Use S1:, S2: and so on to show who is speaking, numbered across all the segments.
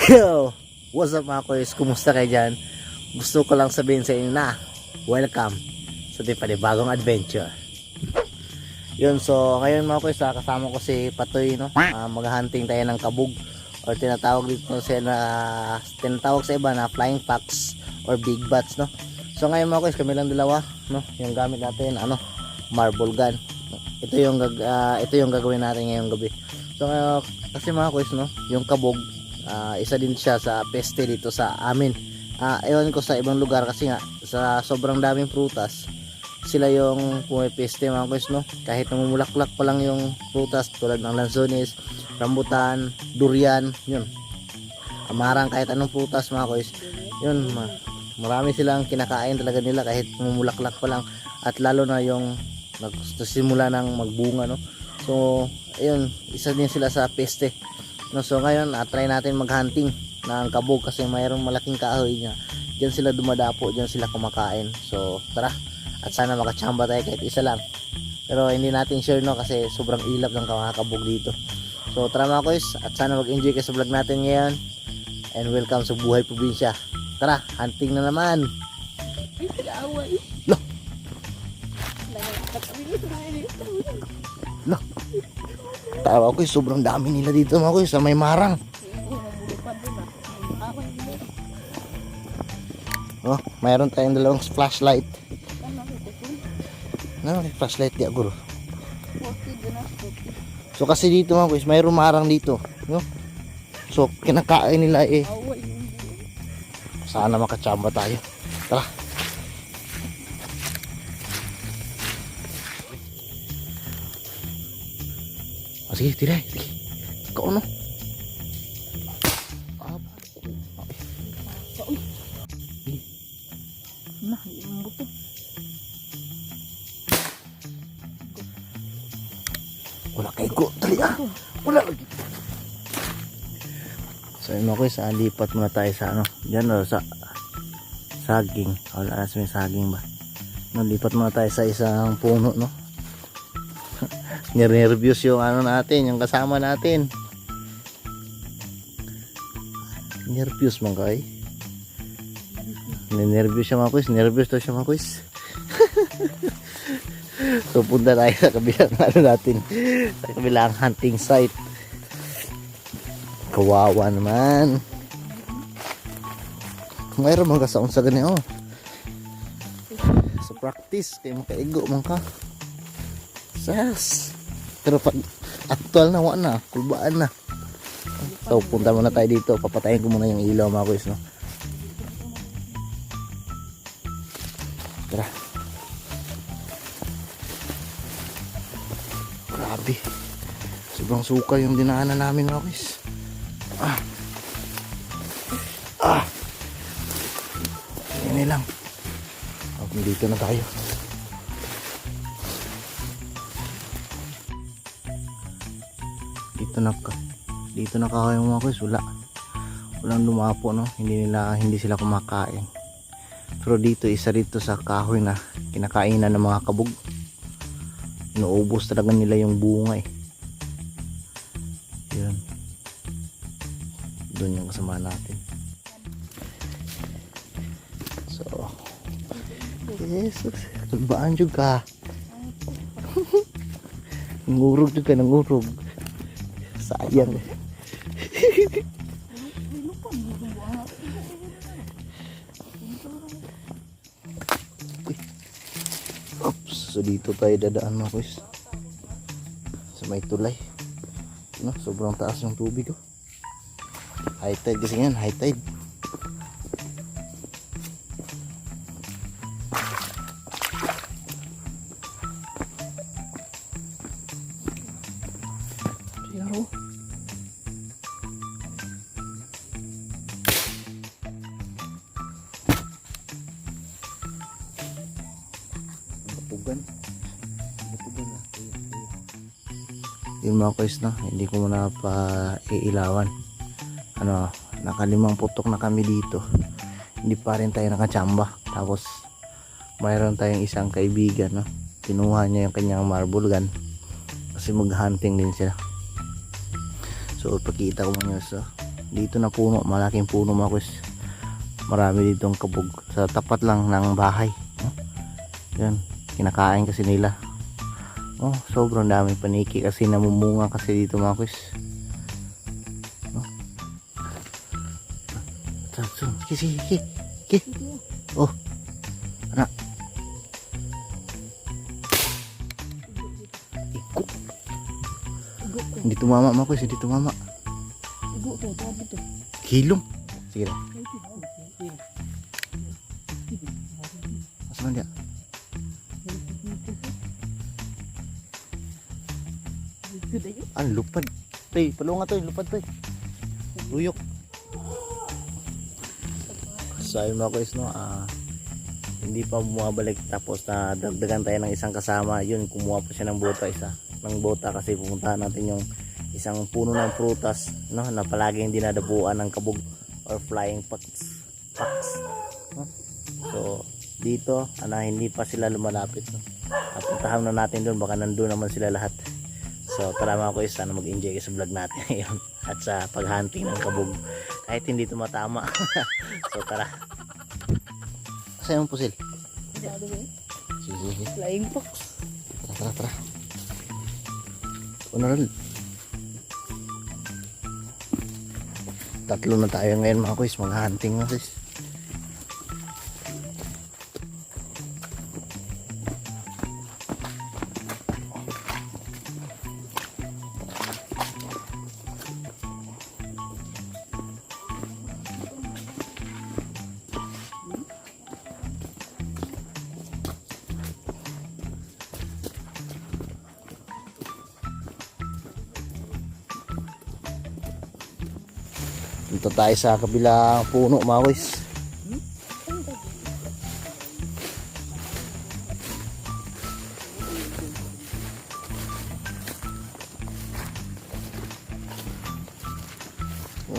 S1: Yo! What's up mga koys? Kumusta kayo dyan? Gusto ko lang sabihin sa inyo na welcome sa bagong adventure. Yun, so ngayon mga koys, kasama ko si Patoy, no? Maghahunting tayo ng kabog or tinatawag dito tinatawag sa iba na flying fox or big bats, no? So ngayon mga koys, kami lang dalawa, no? Yung gamit natin, marble gun. Ito yung gagawin natin ngayong gabi. So kasi mga koys, no, yung kabog, isa din siya sa peste dito sa amin. Ewan ko sa ibang lugar kasi nga sa sobrang daming prutas, sila yung pumipeste mga koys, no? Kahit namumulaklak pa lang yung prutas tulad ng lansones, rambutan, durian, yun. Amarang, kahit anong prutas mga koys, yun, marami silang kinakain talaga nila kahit namumulaklak pa lang, at lalo na yung nagsisimula ng magbunga, no? So ayun, isa din sila sa peste, no? So ngayon try natin maghunting ng kabog kasi mayroong malaking kahoy niya. Diyan sila dumadapo, diyan sila kumakain. So tara, at sana makachamba tayo kahit isa lang. Pero hindi natin sure, no, kasi sobrang ilap ng mga kabog dito. So tara mga koys, at sana mag-enjoy kayo sa vlog natin ngayon. And welcome sa Buhay Probinsya. Tara, hunting na naman. Loh. Loh. Tawa ko, sobrang dami nila dito mga koys, sa may marang. Oh, mayroon tayong dalawang flashlight. May flashlight di aguro. So kasi dito mga koys, mayroong marang dito, no? So kinakain nila eh. Sana makachamba tayo. Tara. Sige, tira. Sige. Ikaw, no? Wala kayo ko. Dali wala lagi. So yun mga koys, lipat muna tayo sa dyan o sa saging. Wala na sa may saging ba? Lipat muna tayo sa isang puno, no? Nervyos yung natin, yung kasama natin. Nervyos man kay. Nervyos siya mga kuys, nervyos to siya mga kuys. So punta tayo sa kabilang natin, sa kabilang hunting site. Kawawa naman. Mayroon mga kasaon sa ganyan, oh. Sa practice, kayo makaigo man ka. Sas. Pero pag actual na, wala na, kulbaan na. So punta muna tayo dito, papatayin ko muna yung ilaw mga kuys, no? Tara. Grabe, sobrang suka yung dinaanan namin mga kuys. Yan lang. Dito na tayo. Dito na kahoy mga kuys, walang lumapo, no? Hindi sila kumakain. Pero dito, isa dito sa kahoy na kinakainan ng mga kabog. Inuubos talaga nila yung bunga eh. Yun. Doon yung kasama natin. So Jesus, kalbaan juga. Nangurog juga, nangurog. Sayang eh. Oops, so dito tayo dadaan mga kuys, sa may tulay, no? Sobrang taas yung tubig, oh. High tide kasi yan, high tide. Yung mga kuys, no, hindi ko muna pa iilawan. Nakalimang putok na kami dito, hindi pa rin tayo nakachamba. Tapos mayroon tayong isang kaibigan, no, kinuha niya yung kanyang marble gun kasi mag hunting din sila. So pakita ko muna sa dito na puno, malaking puno mga kuys. Marami ditong kabog sa tapat lang ng bahay. Yan, kinakain kasi nila. Sobrang daming paniki kasi namumunga kasi dito mga kuys. Sige. Anak. Iko. Hindi tumama mga kuys, hindi tumama. Hilong. Sige lang. Asan dia? Lupad. Tay, palunga to, lupad to. Luyok. So ayun mga kuys, no, hindi pa bumabalik, tapos na dagdagan tayo ng isang kasama. Yun, kumuha pa siya ng bota kasi pupuntahan natin yung isang puno ng prutas, no, na palaging dinadabuan ng kabog or flying pucks, no? So dito hindi pa sila lumalapit, no? Puntahan na natin doon, baka nandun naman sila lahat. So tara mga kuys, sana mag-enjoy kayo sa vlog natin ngayon at sa paghunting ng kabog kahit hindi tumatama. So tara. Saan yung pusil? Sige.
S2: Flying fox.
S1: Tara. Unaral. Tatlo na tayo ngayon mga kuys, mag-hunting na kuys. Punta tayo sa kabilang puno mga kuys.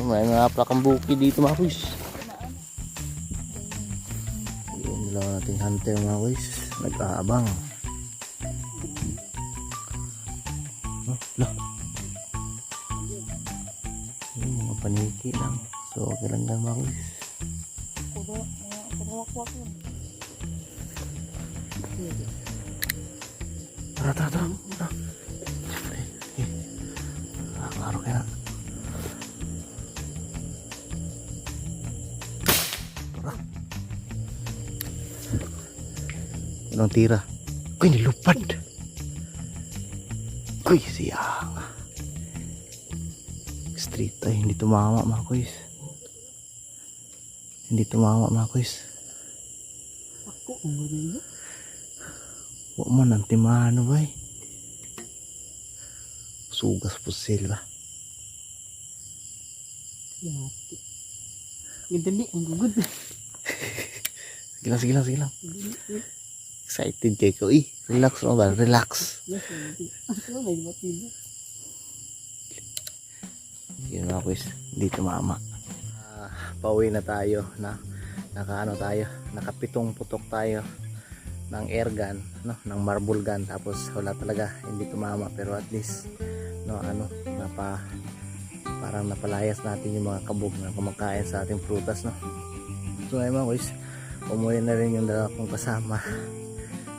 S1: May mga plakang buki dito mga kuys. Yun lang nating hunter mga kuys, nag-aabang. Mga paniki lang, so okay lang mga kuys. Tara. Klaro kaya na. Anong tira? Uy, nilupad. Uy, siyang. Street ay hindi tumama mga kuys.
S2: Ako, ang gano'n.
S1: Huwag man ang timano ba eh. Sugas pusil ba?
S2: Yati. Gandali, ang gugod.
S1: Sige lang. Excited kayo ko. Relax mo ba? Relax.
S2: Ano ba yung matibo?
S1: Yun mga kuys, hindi tumama. Pauwi na tayo na nakapitong putok tayo ng air gun, no, ng marble gun, tapos wala talaga, hindi tumama, pero at least parang napalayas natin yung mga kabog na kumakain sa ating prutas, no. So ay mga kuys, umuwi na rin yung dalawa kong kasama.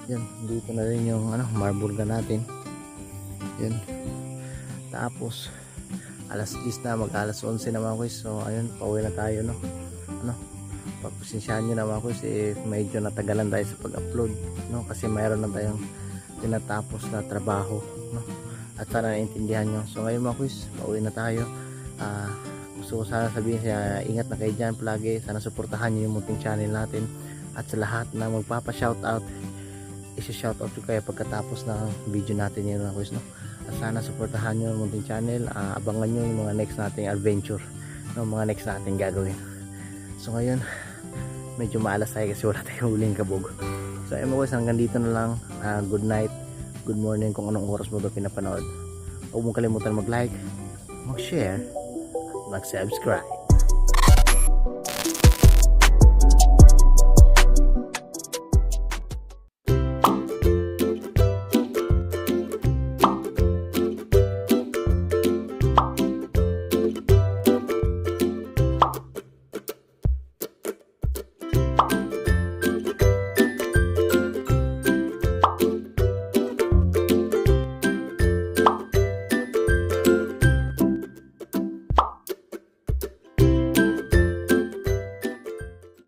S1: Yun, dito na rin yung marble gun natin. Yun, tapos alas 10 na, mag alas 11 na mga kuys. So ayun, pauwi na tayo, no. Pagpasensyahan nyo na mga kuys, medyo natagalan tayo sa pag-upload, no, kasi mayroon na tayong tinatapos na trabaho, no, at sana naintindihan nyo. So ngayon mga kuys, pauwi na tayo. Gusto ko sana sabihin ingat na kayo dyan palagi, sana suportahan nyo yung munting channel natin, at sa lahat na magpapa-shoutout, isa-shoutout ko kayo pagkatapos ng video natin yun mga kuys, no. At sana suportahan nyo yung munting channel, abangan nyo yung mga next nating adventure, no, mga next nating gagawin. So ngayon, medyo maalas tayo kasi wala tayong huling kabog. So ayun mga kuys, hanggang dito na lang. Good night, good morning kung anong oras mo ito pinapanood. Huwag mong kalimutan mag-like, mag-share, mag-subscribe.